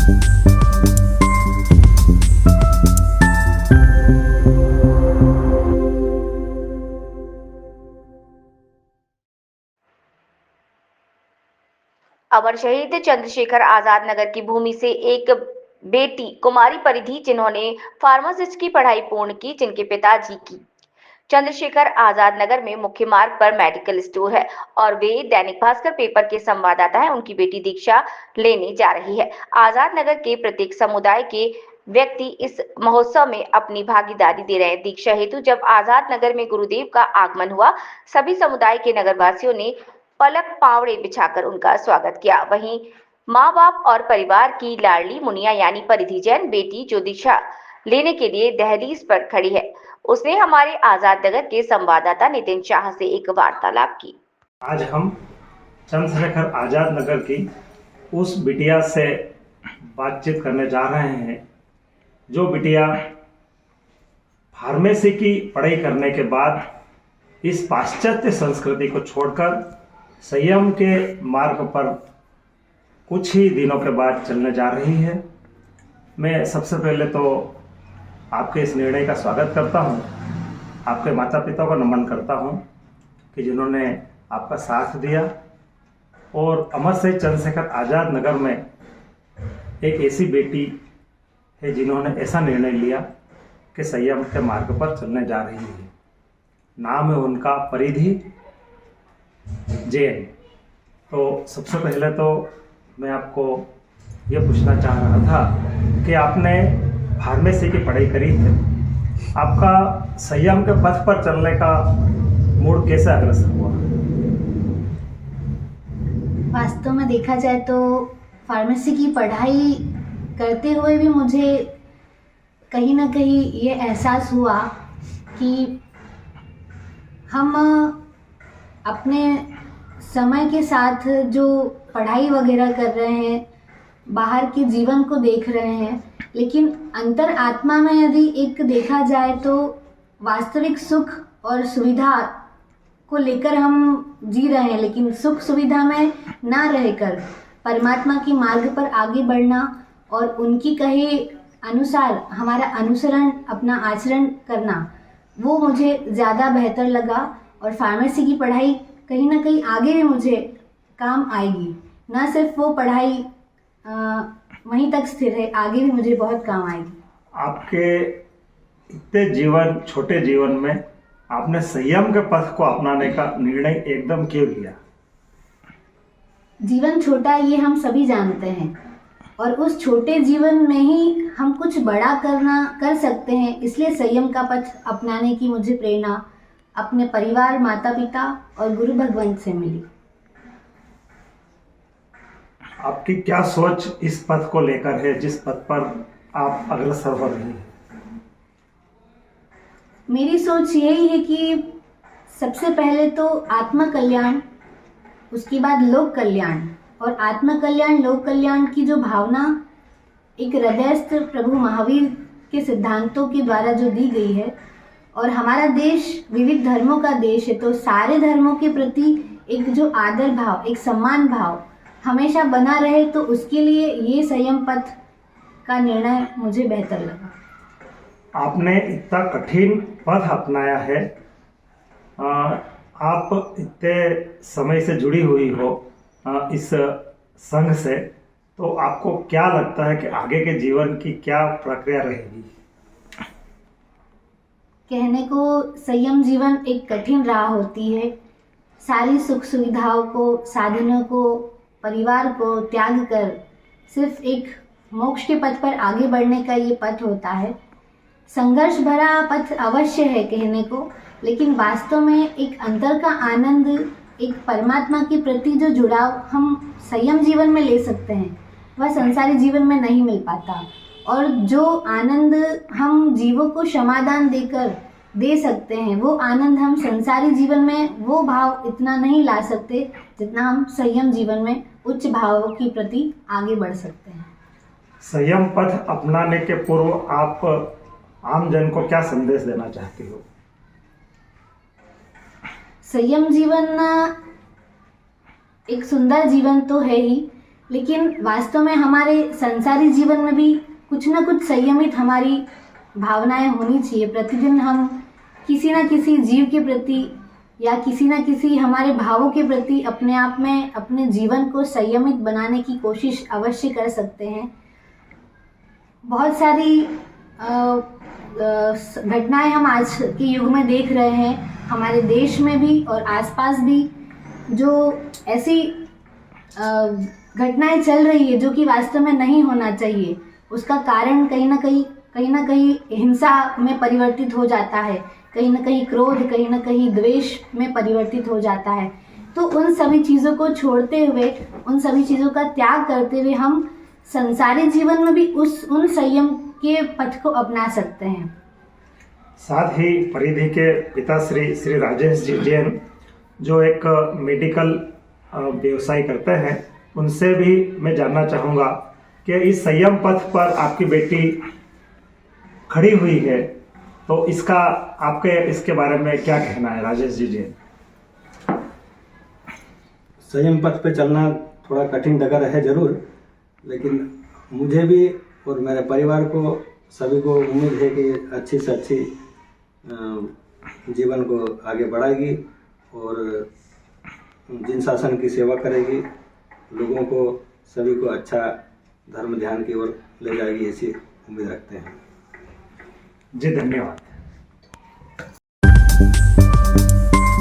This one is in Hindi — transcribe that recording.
अमर शहीद चंद्रशेखर आजाद नगर की भूमि से एक बेटी कुमारी परिधि जिन्होंने फार्मासिस्ट की पढ़ाई पूर्ण की, जिनके पिताजी की चंद्रशेखर आजाद नगर में मुख्य मार्ग पर मेडिकल स्टोर है और वे दैनिक भास्कर पेपर के संवाददाता हैं। उनकी बेटी दीक्षा लेने जा रही है। आजाद नगर के प्रत्येक समुदाय के व्यक्ति इस महोत्सव में अपनी भागीदारी दे रहे हैं। दीक्षा हेतु जब आजाद नगर में गुरुदेव का आगमन हुआ, सभी समुदाय के नगरवासियों ने पलक पावड़े बिछाकर उनका स्वागत किया। वहीं माँ बाप और परिवार की लाडली मुनिया यानी परिधि जैन बेटी जो दीक्षा लेने के लिए दहलीज पर खड़ी है, उसने हमारे आजाद नगर के संवाददाता नितिन शाह से एक वार्तालाप की। आज हम चंद्रशेखर आजाद नगर की उस बिटिया से बातचीत करने जा रहे हैं जो बिटिया फार्मेसी की पढ़ाई करने के बाद इस पाश्चात्य संस्कृति को छोड़कर संयम के मार्ग पर कुछ ही दिनों के बाद चलने जा रही है। मैं सबसे पहले तो आपके इस निर्णय का स्वागत करता हूं, आपके माता पिता को नमन करता हूं कि जिन्होंने आपका साथ दिया और अमर शहीद चंद्रशेखर आजाद नगर में एक ऐसी बेटी है जिन्होंने ऐसा निर्णय लिया कि संयम के मार्ग पर चलने जा रही है। नाम है उनका परिधि जैन। तो सबसे पहले तो मैं आपको ये पूछना चाह रहा था कि आपने फार्मेसी की पढ़ाई करी है, आपका संयम के पथ पर चलने का मूड कैसे अग्रसर हुआ? वास्तव में देखा जाए तो फार्मेसी की पढ़ाई करते हुए भी मुझे कहीं ना कहीं ये एहसास हुआ कि हम अपने समय के साथ जो पढ़ाई वगैरह कर रहे हैं, बाहर के जीवन को देख रहे हैं, लेकिन अंतर आत्मा में यदि एक देखा जाए तो वास्तविक सुख और सुविधा को लेकर हम जी रहे हैं, लेकिन सुख सुविधा में ना रहकर परमात्मा की मार्ग पर आगे बढ़ना और उनकी कहे अनुसार हमारा अनुसरण, अपना आचरण करना, वो मुझे ज़्यादा बेहतर लगा। और फार्मेसी की पढ़ाई कहीं ना कहीं आगे भी मुझे काम आएगी, ना सिर्फ वो पढ़ाई वहीं तक स्थिर है, आगे भी मुझे बहुत काम आएगी। आपके इतने छोटे जीवन में आपने संयम के पथ को अपनाने का निर्णय एकदम क्यों लिया? जीवन छोटा ये हम सभी जानते हैं और उस छोटे जीवन में ही हम कुछ बड़ा कर सकते हैं, इसलिए संयम का पथ अपनाने की मुझे प्रेरणा अपने परिवार, माता पिता और गुरु भगवंत से मिली। आपकी क्या सोच इस पथ को लेकर है जिस पथ पर आप अग्रसर हो रही हैं? मेरी सोच यही है कि सबसे पहले तो आत्म कल्याण, उसके बाद लोक कल्याण, और आत्म कल्याण लोक कल्याण की जो भावना एक हृदयस्थ प्रभु महावीर के सिद्धांतों के द्वारा जो दी गई है, और हमारा देश विविध धर्मों का देश है, तो सारे धर्मों के प्रति एक जो आदर भाव, एक सम्मान भाव हमेशा बना रहे, तो उसके लिए ये संयम पथ का निर्णय मुझे बेहतर लगा। आपने इतना कठिन पथ अपनाया है, आप इतने समय से जुड़ी हुई हो इस संघ से, तो आपको क्या लगता है कि आगे के जीवन की क्या प्रक्रिया रहेगी? कहने को संयम जीवन एक कठिन राह होती है। सारी सुख सुविधाओं को, साधनों को, परिवार को त्याग कर सिर्फ एक मोक्ष के पथ पर आगे बढ़ने का ये पथ होता है। संघर्ष भरा पथ अवश्य है कहने को, लेकिन वास्तव में एक अंतर का आनंद, एक परमात्मा के प्रति जो जुड़ाव हम संयम जीवन में ले सकते हैं, वह संसारी जीवन में नहीं मिल पाता। और जो आनंद हम जीवों को क्षमादान देकर दे सकते हैं, वो आनंद हम संसारी जीवन में वो भाव इतना नहीं ला सकते जितना हम संयम जीवन में उच्च भावों के प्रति आगे बढ़ सकते हैं। संयम पथ अपनाने के पूर्व आप आम जन को क्या संदेश देना चाहती हो? संयम जीवन एक सुंदर जीवन तो है ही, लेकिन वास्तव में हमारे संसारी जीवन में भी कुछ ना कुछ संयमित हमारी भावनाएं होनी चाहिए। प्रतिदिन हम किसी ना किसी जीव के प्रति या किसी ना किसी हमारे भावों के प्रति अपने आप में अपने जीवन को संयमित बनाने की कोशिश अवश्य कर सकते हैं। बहुत सारी घटनाएं हम आज के युग में देख रहे हैं, हमारे देश में भी और आसपास भी, जो ऐसी घटनाएं चल रही है जो कि वास्तव में नहीं होना चाहिए। उसका कारण कहीं ना कहीं हिंसा में परिवर्तित हो जाता है, कहीं ना कहीं क्रोध, कहीं ना कहीं द्वेष में परिवर्तित हो जाता है। तो उन सभी चीज़ों को छोड़ते हुए, उन सभी चीज़ों का त्याग करते हुए हम संसारी जीवन में भी उन संयम के पथ को अपना सकते हैं। साथ ही परिधि के पिता श्री राजेश जी जैन, जो एक मेडिकल व्यवसाय करते हैं, उनसे भी मैं जानना चाहूँगा कि इस संयम पथ पर आपकी बेटी खड़ी हुई है, तो इसके बारे में क्या कहना है राजेश जी जैन? संयम पथ पे चलना थोड़ा कठिन डगर है जरूर, लेकिन मुझे भी और मेरे परिवार को सभी को उम्मीद है कि अच्छी से अच्छी जीवन को आगे बढ़ाएगी और जिन शासन की सेवा करेगी, लोगों को सभी को अच्छा धर्म ध्यान की ओर ले जाएगी, ऐसी उम्मीद रखते हैं। जी धन्यवाद।